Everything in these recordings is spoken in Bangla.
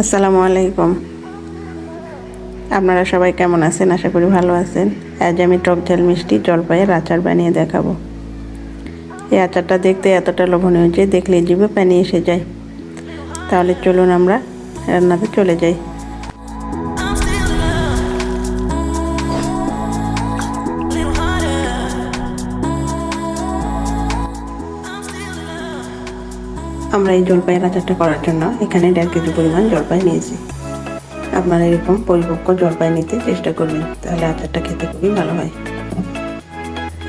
আসসালামু আলাইকুম। আপনারা সবাই কেমন আছেন? আশা করি ভালো আছেন। আজ আমি টক ঝাল মিষ্টি জলপাইয়ের আচার বানিয়ে দেখাবো। এই আচারটা দেখতে এতটা লোভনীয় যে দেখলেই জিভে পানি এসে যায়। তাহলে চলুন আমরা রান্নাতে চলে যাই। আমরা এই জলপাইয়ের আচারটা করার জন্য এখানে 1.5 কেজি পরিমাণ জলপাই নিয়েছি। আপনারা এরকম পরিপক্ক জলপাই নিতে চেষ্টা করবেন, তাহলে আচারটা খেতে খুবই ভালো হয়।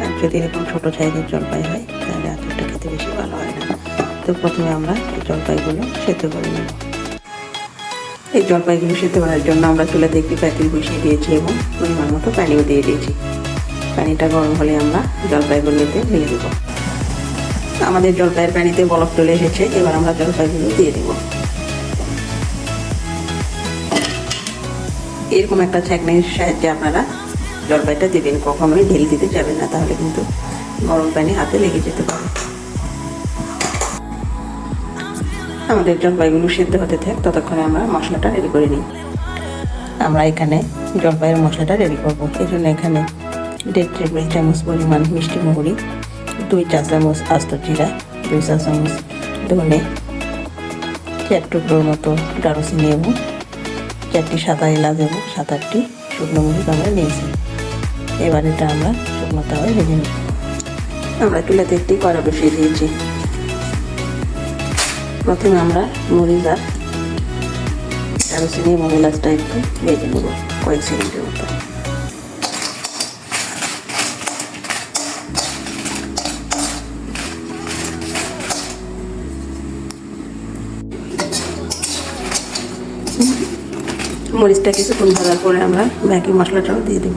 আর যদি এরকম ছোটো সাইজের জলপাই হয় তাহলে আচারটা খেতে বেশি ভালো হয় না। তো প্রথমে আমরা এই জলপাইগুলো সেদ্ধ করে নেব। এই জলপাইগুলো সেদ্ধ করার জন্য আমরা চুলাতে একটি পাতিল বসিয়ে দিয়েছি এবং পরিমাণ মতো পানিও দিয়ে দিয়েছি। পানিটা গরম হলে আমরা জলপাইগুলোতে ঢেলে দেব। আমাদের জলপাইয়ের পানিতে বলক চলে এসেছে, এবার আমরা জলপাইগুলো দিয়ে দেব। এরকম একটা ছাঁকনির সাহায্যে আপনারা জলপাইটা দেবেন, কখনোই ঢেলে দিতে যাবেন না, তাহলে কিন্তু গরম পানি হাতে লেগে যেতে পারে। আমাদের জলপাইগুলো সেদ্ধ হতে থাক, ততক্ষণে আমরা মশলাটা রেডি করে নিই। আমরা এখানে জলপাইয়ের মশলাটা রেডি করবো। এই জন্য এখানে 1.5 টেবিল চামচ পরিমাণ মিষ্টি মহুরি, 2 চা চামচ আস্ত জিরা, 2 চা চামচ ধনে, 4 টুকরোর মতো দারুচিনি এবং 4টি সাদা এলাচ এবং 7-8টি শুকনো মরিচ আমরা নিয়েছি। এবার এটা আমরা শুকনো তাওয়ায় ভেজে নিই। আমরা চুলাতে একটি কড়া বসিয়ে দিয়েছি। প্রথমে আমরা মরিচ আর দারুচিনি এবং এলাচটা একটু ভেজে নেব কয়েক সেকেন্ডের মতো। মরিচটা কিছুক্ষণ ভাজার পরে আমরা বাকি মশলাটাও দিয়ে দেব।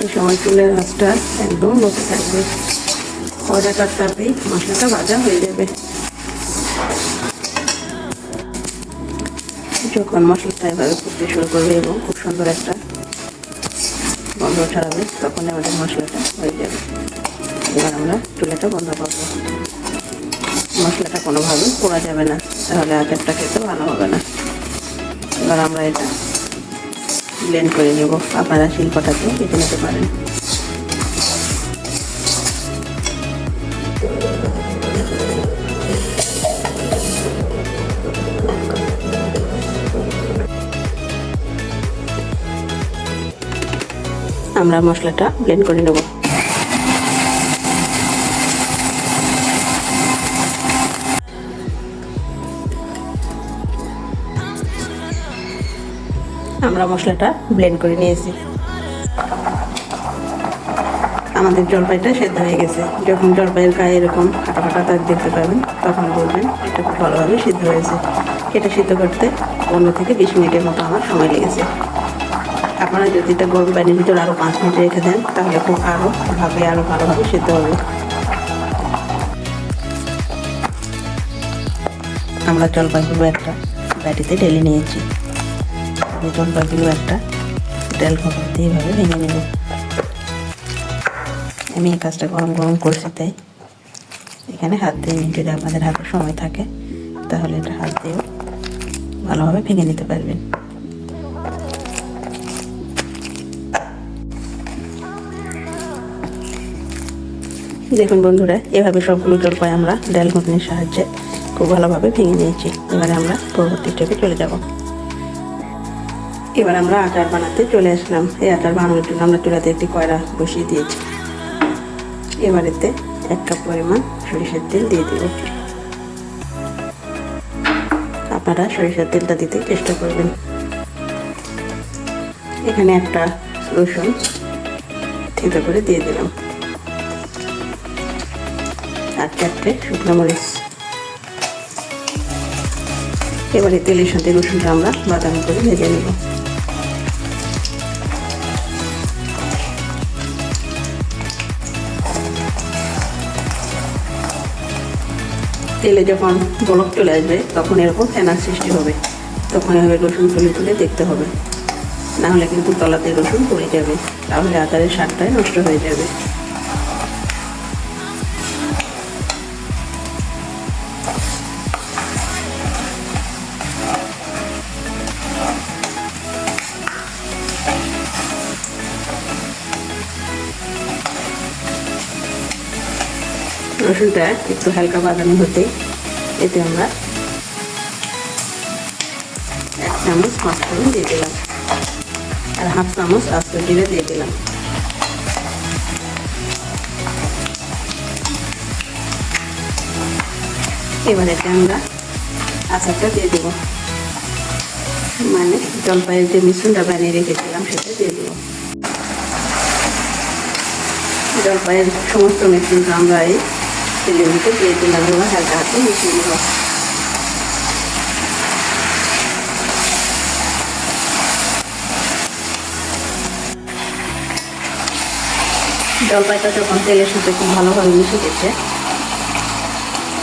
এই সময় চুলের আঁচটা একদম বসে থাকবে। কড়া তাপেই মশলাটা ভাজা হয়ে যাবে। যখন মশলাটা এভাবে ফুটতে শুরু করবে এবং খুব সুন্দর একটা গন্ধ ছাড়াবে, তখন আমাদের মশলাটা হয়ে যাবে। এবার আমরা চুলাটা বন্ধ করবো। মশলাটা কোনোভাবে পোড়া যাবে না, তাহলে আচারটা খেতে ভালো হবে না। এবার আমরা এটা ব্লেন্ড করে নেব। আপনারা শিলপাটাতে কেটে নিতে পারেন। আমরা মশলাটা ব্লেন্ড করে নেব। আমরা মশলাটা ব্লেন্ড করে নিয়েছি। আমাদের জলপাইটা সেদ্ধ হয়ে গেছে। যখন জলপাইয়ের গায়ে এরকম ফাটা ফাটা দাগ দেখতে পাবেন, তখন বলবেন এটা খুব ভালোভাবে সিদ্ধ হয়েছে। এটা সিদ্ধ করতে 15 থেকে 20 মিনিটের মতো আমার সময় লেগেছে। আপনারা যদি এটা গরম পানির ভিতরে আরও 5 মিনিট রেখে দেন, তাহলে খুব আরও ভালোভাবে সিদ্ধ হবে। আমরা জলপাইগুলো একটা বাটিতে ঢেলে নিয়েছি। এই জলপাইগুলো একটা ডাল খবর দিয়ে এভাবে ভেঙে নেব। আমি এই কাজটা গরম করছি, তাই এখানে হাত দিয়ে নিই। যদি আপনাদের হাতে সময় থাকে তাহলে এটা হাত দিয়েও ভালোভাবে ভেঙে নিতে পারবেন। দেখুন বন্ধুরা, এভাবে সবগুলো জলপাই আমরা ডাল ঘুটনির সাহায্যে খুব ভালোভাবে ভেঙে নিয়েছি। এবারে আমরা পরবর্তী স্টেপে চলে যাব। এবার আমরা আচার বানাতে চলে আসলাম। এই আচার বানানোর জন্য আমরা চুলাতে একটি কড়া বসিয়ে দিয়েছি। এবার এতে 1 কাপ পরিমাণ সরিষার তেল দিয়ে দেব। আপনারা সরিষার তেলটা দিতে চেষ্টা করবেন। এখানে একটা রসুন থেতো করে দিয়ে দিলাম আর 4টে শুকনো মরিচ। এবারে তেলের সাথে রসুনটা আমরা বাদামি করে ভেজে নেব। তেলে যখন বলক চলে আসবে, তখন এরকম ফেনার সৃষ্টি হবে। তখন এভাবে রসুন তুলে দেখতে হবে, না হলে কিন্তু তলাতে রসুন পড়ে যাবে, তাহলে আচারের স্বাদটাই নষ্ট হয়ে যাবে। রসুনটা একটু হালকা বাদামি হতে এতে আমরা 1 চামচ পাঁচফোড়ন দিয়ে দিলাম আর 1/2 চামচ আস্ত জিরে দিয়ে দিলাম। এবার এতে আমরা আচারটা দিয়ে দেবো, মানে জলপাইয়ের যে মিশ্রণটা বানিয়ে রেখেছিলাম সেটা দিয়ে দেবো। জলপাইয়ের সমস্ত মিশ্রণটা আমরা এই তেলের মধ্যে দিয়ে দিলাম এবং হালকা হাতে মিশিয়ে নেব। জলপাইটা যখন তেলের সাথে খুব ভালোভাবে মিশে গেছে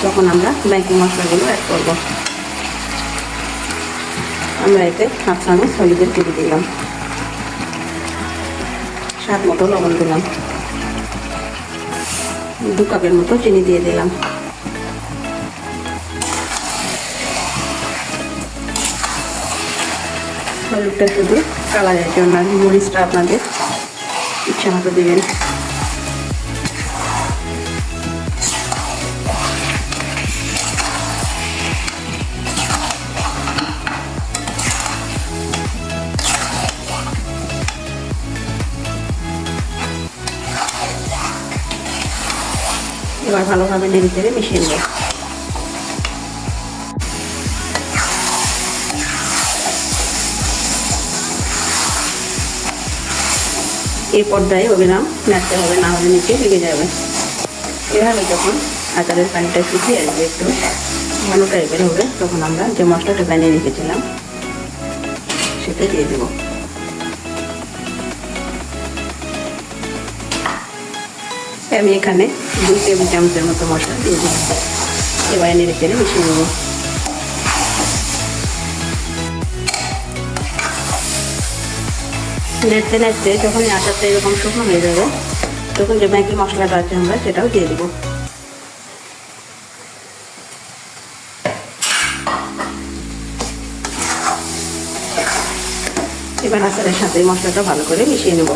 তখন আমরা ম্যাগি মশলাগুলো অ্যাড করব। আমরা এতে 1/2 চামচ হলুদের গুঁড়ো দিলাম, স্বাদ মতো লবণ দিলাম, 2 কাপের মতো চিনি দিয়ে দিলাম। হলুদটা শুধু কালারের জন্য, মরিচটা আপনাদের ইচ্ছা মতো দেবেন। এবার ভালোভাবে নেড়ে চেড়ে মিশিয়ে নেব। এই পর্যায়ে অবিরাম নাড়তে হবে, না হলে নিচে লেগে যাবে। এভাবে যখন আচারের পানিটা শুকিয়ে আসবে, একটু ঘন টাইপের হবে, তখন আমরা যে মশলাটা বানিয়ে রেখেছিলাম সেটা দিয়ে দেব। আমি এখানে 2 টেবিল চামচের মতো মশলা দিয়ে দিলাম। এবার নেড়ে চেড়ে মিশিয়ে নেব। নেড়তে নেড়তে যখন আচারটা এরকম শুকনো হয়ে যাবে তখন যে ম্যাগি মশলাটা আছে আমরা সেটাও দিয়ে দেবো। এবার আচারের সাথে মশলাটা ভালো করে মিশিয়ে নেব।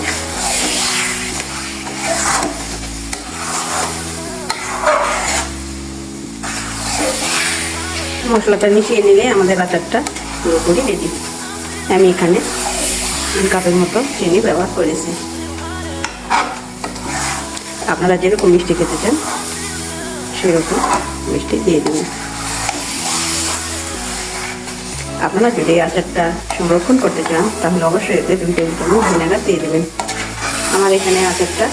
মশলাটা মিশিয়ে নিলে আমাদের আচারটা পুরোপুরি রেডি। আমি এখানে 3 কাপের মতো চিনি ব্যবহার করেছি। আপনারা যেরকম মিষ্টি খেতে চান সেরকম মিষ্টি দিয়ে দেবেন। আপনারা যদি আচারটা সংরক্ষণ করতে চান তাহলে অবশ্যই এতে 2 টেবিল চামচ ভিনেগার দিয়ে দেবেন। আমার এখানে আচারটা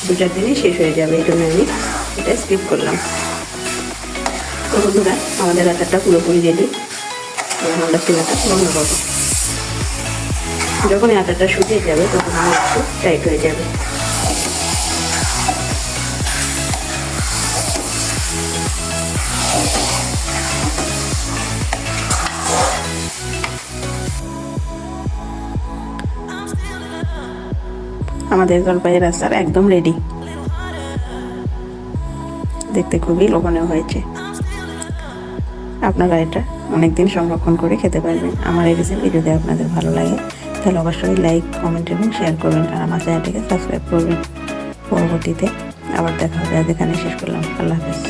2-4 দিনই শেষ হয়ে যাবে, এই জন্য আমি এটা স্কিপ করলাম। তো বন্ধুরা, আমাদের আচারটা পুরোপুরি রেডি। আমরা চুলাটা বন্ধ করবো। যখন আচারটা শুকিয়ে যাবে তখন আমার একটু টাইট হয়ে যাবে। আমাদের জলপাইয়ের আচার একদম রেডি। দেখতে খুবই লোভনীয় হয়েছে। আপনারা এটা অনেকদিন সংরক্ষণ করে খেতে পারবেন। আমার এই রেসিপি যদি আপনাদের ভালো লাগে তাহলে অবশ্যই লাইক, কমেন্ট এবং শেয়ার করবেন আর আমার চ্যানেলটিকে সাবস্ক্রাইব করবেন। পরবর্তীতে আবার দেখা হবে। আজ এখানে শেষ করলাম। আল্লাহ হাফেজ।